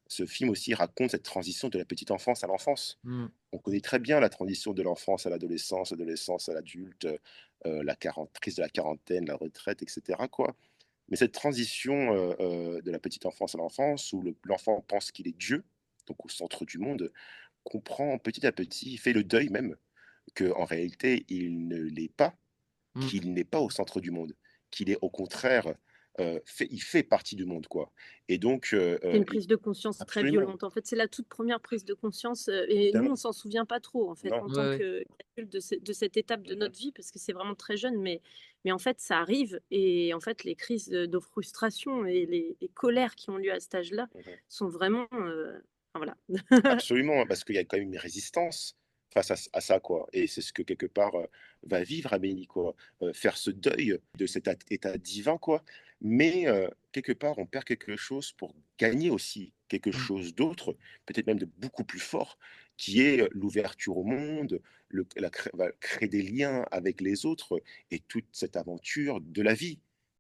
ce film aussi raconte cette transition de la petite enfance à l'enfance. Mmh. On connaît très bien la transition de l'enfance à l'adolescence, adolescence à l'adulte, la crise de la quarantaine, la retraite, et cetera, quoi. Mais cette transition, de la petite enfance à l'enfance où l'enfant pense qu'il est Dieu, donc au centre du monde, comprend petit à petit, fait le deuil même, qu'en réalité il ne l'est pas, Mmh. qu'il n'est pas au centre du monde, qu'il est au contraire, il fait partie du monde, quoi. Et donc C'est une il prise de conscience très absolument, violente. En fait, c'est la toute première prise de conscience, et nous, on tellement s'en souvient pas trop, en fait, non, en Ouais, tant ouais. qu'adulte de cette étape de mmh notre vie, parce que c'est vraiment très jeune, mais en fait, ça arrive et en fait, les crises, de frustration et les colères qui ont lieu à cet âge-là mh. sont vraiment, enfin voilà. Absolument, parce qu'il y a quand même une résistance face à ça, quoi. Et c'est ce que quelque part, va vivre Amélie, quoi. Faire ce deuil de cet état divin, quoi. Mais, quelque part, on perd quelque chose pour gagner aussi quelque Mmh. chose d'autre, peut-être même de beaucoup plus fort, qui est, l'ouverture au monde, va créer des liens avec les autres et toute cette aventure de la vie.